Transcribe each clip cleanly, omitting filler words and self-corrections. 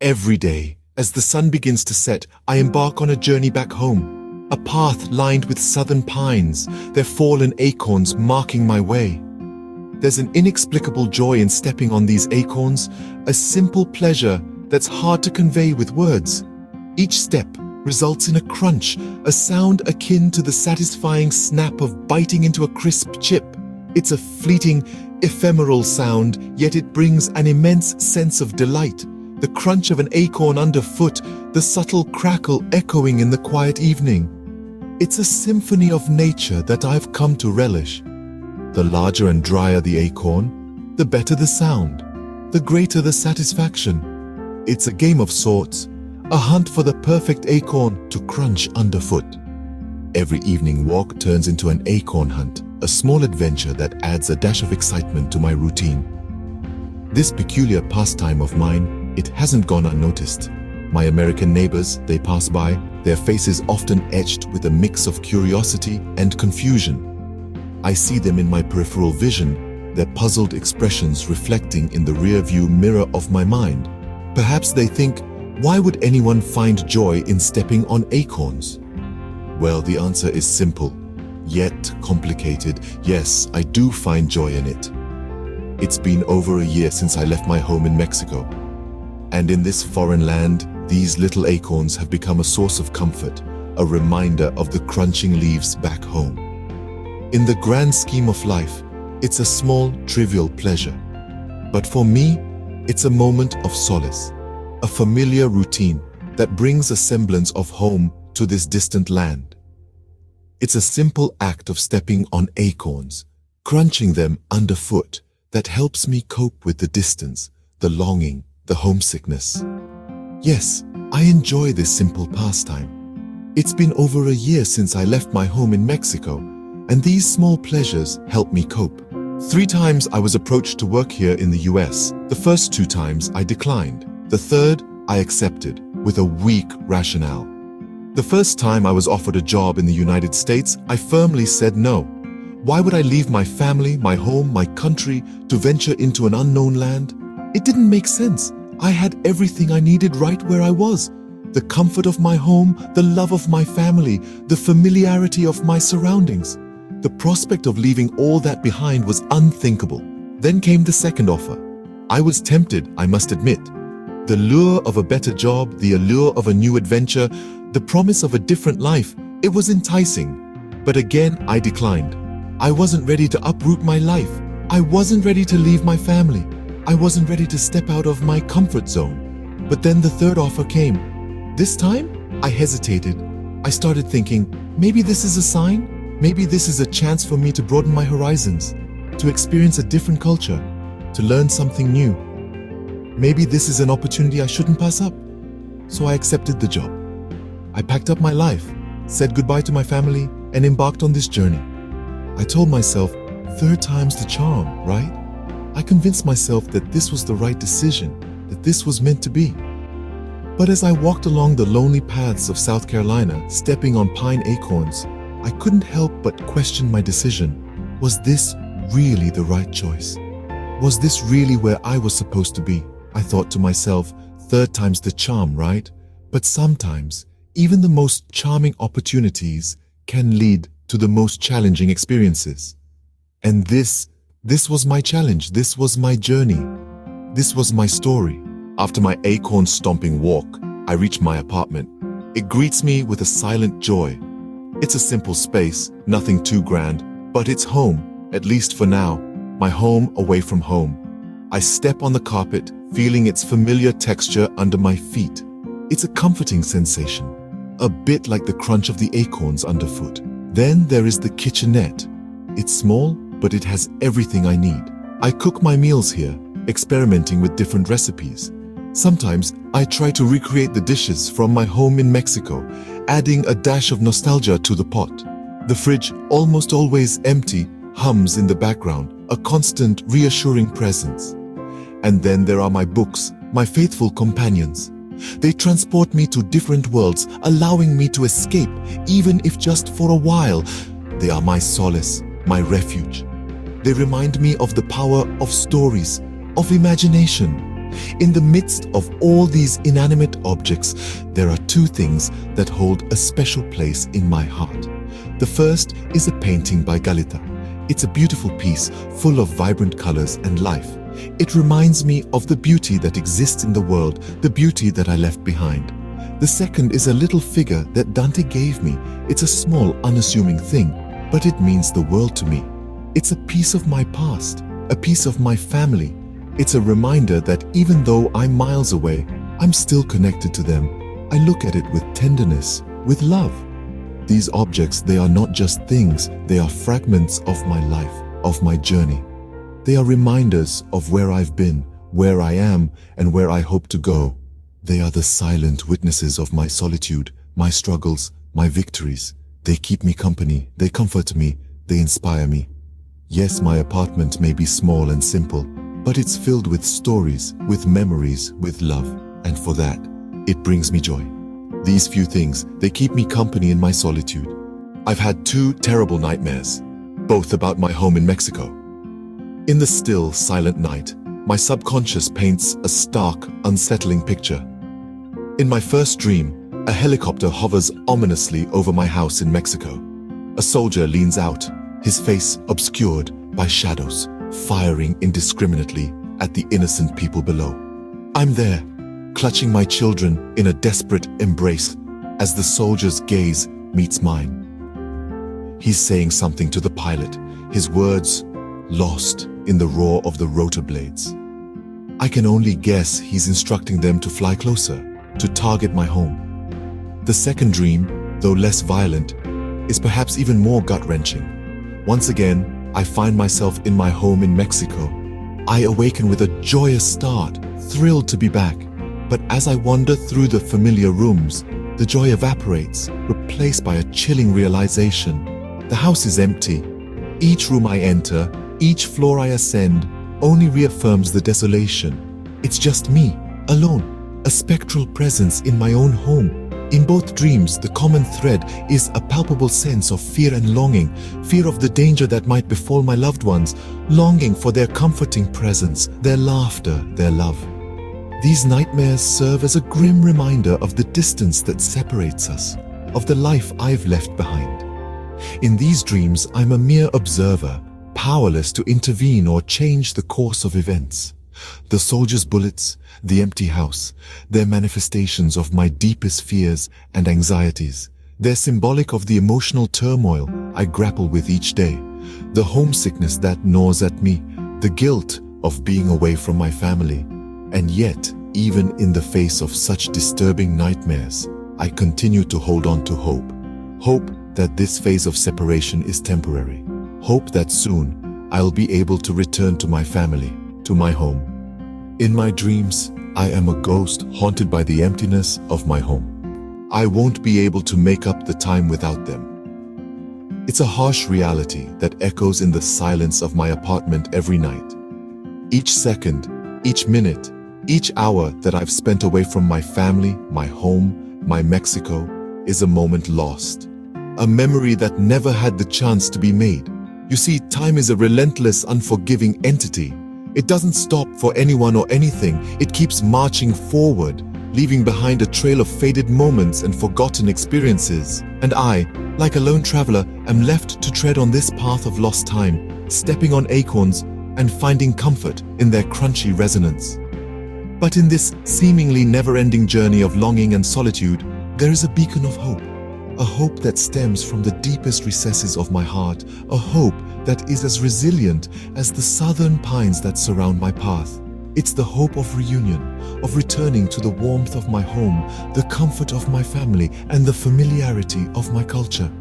Every day, as the sun begins to set, I embark on a journey back home. A path lined with southern pines, their fallen acorns marking my way. There's an inexplicable joy in stepping on these acorns, a simple pleasure that's hard to convey with words. Each step results in a crunch, a sound akin to the satisfying snap of biting into a crisp chip. It's a fleeting, ephemeral sound, yet it brings an immense sense of delight. The crunch of an acorn underfoot, the subtle crackle echoing in the quiet evening. It's a symphony of nature that I've come to relish. The larger and drier the acorn, the better the sound, the greater the satisfaction. It's a game of sorts, a hunt for the perfect acorn to crunch underfoot. Every evening walk turns into an acorn hunt, a small adventure that adds a dash of excitement to my routine. This peculiar pastime of mine, it hasn't gone unnoticed. My American neighbors, they pass by, their faces often etched with a mix of curiosity and confusion. I see them in my peripheral vision, their puzzled expressions reflecting in the rear-view mirror of my mind. Perhaps they think, why would anyone find joy in stepping on acorns? Well, the answer is simple, yet complicated. Yes, I do find joy in it. It's been over a year since I left my home in Mexico. And in this foreign land, these little acorns have become a source of comfort, a reminder of the crunching leaves back home. In the grand scheme of life, it's a small, trivial pleasure. But for me, it's a moment of solace, a familiar routine that brings a semblance of home to this distant land. It's a simple act of stepping on acorns, crunching them underfoot, that helps me cope with the distance, the longing, the homesickness. Yes, I enjoy this simple pastime. It's been over a year since I left my home in Mexico, and these small pleasures help me cope. 3 times I was approached to work here in the US. The first 2 times I declined. The third I accepted with a weak rationale. The first time I was offered a job in the United States, I firmly said no. Why would I leave my family, my home, my country to venture into an unknown land? It didn't make sense. I had everything I needed right where I was. The comfort of my home, the love of my family, the familiarity of my surroundings. The prospect of leaving all that behind was unthinkable. Then came the second offer. I was tempted, I must admit. The lure of a better job, the allure of a new adventure, the promise of a different life, it was enticing. But again, I declined. I wasn't ready to uproot my life. I wasn't ready to leave my family. I wasn't ready to step out of my comfort zone. But then the third offer came. This time, I hesitated. I started thinking, maybe this is a sign? Maybe this is a chance for me to broaden my horizons, to experience a different culture, to learn something new. Maybe this is an opportunity I shouldn't pass up. So I accepted the job. I packed up my life, said goodbye to my family, and embarked on this journey. I told myself, 3rd time's the charm, right? I convinced myself that this was the right decision, that this was meant to be. But as I walked along the lonely paths of South Carolina, stepping on pine acorns, I couldn't help but question my decision. Was this really the right choice? Was this really where I was supposed to be? I thought to myself, 3rd time's the charm, right? But sometimes, even the most charming opportunities can lead to the most challenging experiences. And this was my challenge, this was my journey, this was my story. After my acorn stomping walk, I reach my apartment. It greets me with a silent joy. It's a simple space, nothing too grand, but it's home, at least for now, my home away from home. I step on the carpet, feeling its familiar texture under my feet. It's a comforting sensation, a bit like the crunch of the acorns underfoot. Then there is the kitchenette. It's small, but it has everything I need. I cook my meals here, experimenting with different recipes. Sometimes I try to recreate the dishes from my home in Mexico, adding a dash of nostalgia to the pot. The fridge, almost always empty, hums in the background, a constant, reassuring presence. And then there are my books, my faithful companions. They transport me to different worlds, allowing me to escape, even if just for a while. They are my solace, my refuge. They remind me of the power of stories, of imagination. In the midst of all these inanimate objects, there are two things that hold a special place in my heart. The first is a painting by Galita. It's a beautiful piece full of vibrant colors and life. It reminds me of the beauty that exists in the world, the beauty that I left behind. The second is a little figure that Dante gave me. It's a small, unassuming thing, but it means the world to me. It's a piece of my past, a piece of my family. It's a reminder that even though I'm miles away, I'm still connected to them. I look at it with tenderness, with love. These objects, they are not just things, they are fragments of my life, of my journey. They are reminders of where I've been, where I am, and where I hope to go. They are the silent witnesses of my solitude, my struggles, my victories. They keep me company, they comfort me, they inspire me. Yes, my apartment may be small and simple, but it's filled with stories, with memories, with love, and for that, it brings me joy. These few things, they keep me company in my solitude. I've had two terrible nightmares, both about my home in Mexico. In the still, silent night, my subconscious paints a stark, unsettling picture. In my first dream, a helicopter hovers ominously over my house in Mexico. A soldier leans out, his face obscured by shadows, firing indiscriminately at the innocent people below. I'm there, clutching my children in a desperate embrace as the soldier's gaze meets mine. He's saying something to the pilot, his words lost in the roar of the rotor blades. I can only guess he's instructing them to fly closer, to target my home. The second dream, though less violent, is perhaps even more gut-wrenching. Once again, I find myself in my home in Mexico. I awaken with a joyous start, thrilled to be back. But as I wander through the familiar rooms, the joy evaporates, replaced by a chilling realization. The house is empty. Each room I enter, each floor I ascend, only reaffirms the desolation. It's just me, alone, a spectral presence in my own home. In both dreams, the common thread is a palpable sense of fear and longing, fear of the danger that might befall my loved ones, longing for their comforting presence, their laughter, their love. These nightmares serve as a grim reminder of the distance that separates us, of the life I've left behind. In these dreams, I'm a mere observer, powerless to intervene or change the course of events. The soldier's bullets, the empty house, they're manifestations of my deepest fears and anxieties. They're symbolic of the emotional turmoil I grapple with each day, the homesickness that gnaws at me, the guilt of being away from my family. And yet, even in the face of such disturbing nightmares, I continue to hold on to hope. Hope that this phase of separation is temporary. Hope that soon I'll be able to return to my family, to my home. In my dreams, I am a ghost haunted by the emptiness of my home. I won't be able to make up the time without them. It's a harsh reality that echoes in the silence of my apartment every night. Each second, each minute, each hour that I've spent away from my family, my home, my Mexico, is a moment lost. A memory that never had the chance to be made. You see, time is a relentless, unforgiving entity. It doesn't stop for anyone or anything. It keeps marching forward, leaving behind a trail of faded moments and forgotten experiences. And I, like a lone traveler, am left to tread on this path of lost time, stepping on acorns and finding comfort in their crunchy resonance. But in this seemingly never-ending journey of longing and solitude, there is a beacon of hope. A hope that stems from the deepest recesses of my heart, a hope that is as resilient as the southern pines that surround my path. It's the hope of reunion, of returning to the warmth of my home, the comfort of my family, and the familiarity of my culture.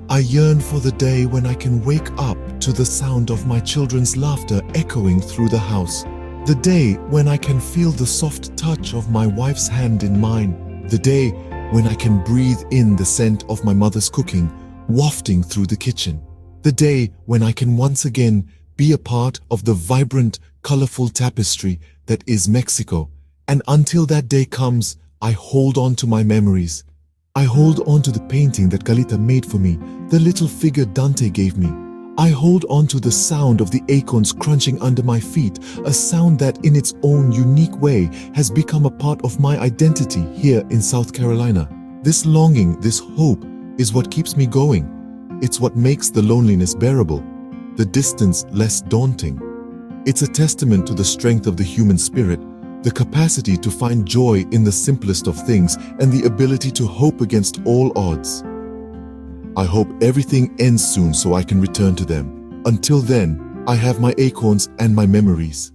I yearn for the day when I can wake up to the sound of my children's laughter echoing through the house. The day when I can feel the soft touch of my wife's hand in mine. The day when I can breathe in the scent of my mother's cooking, wafting through the kitchen. The day when I can once again be a part of the vibrant, colorful tapestry that is Mexico. And until that day comes, I hold on to my memories. I hold on to the painting that Galita made for me, the little figure Dante gave me. I hold on to the sound of the acorns crunching under my feet, a sound that in its own unique way has become a part of my identity here in South Carolina. This longing, this hope, is what keeps me going. It's what makes the loneliness bearable, the distance less daunting. It's a testament to the strength of the human spirit, the capacity to find joy in the simplest of things, and the ability to hope against all odds. I hope everything ends soon so I can return to them. Until then, I have my acorns and my memories.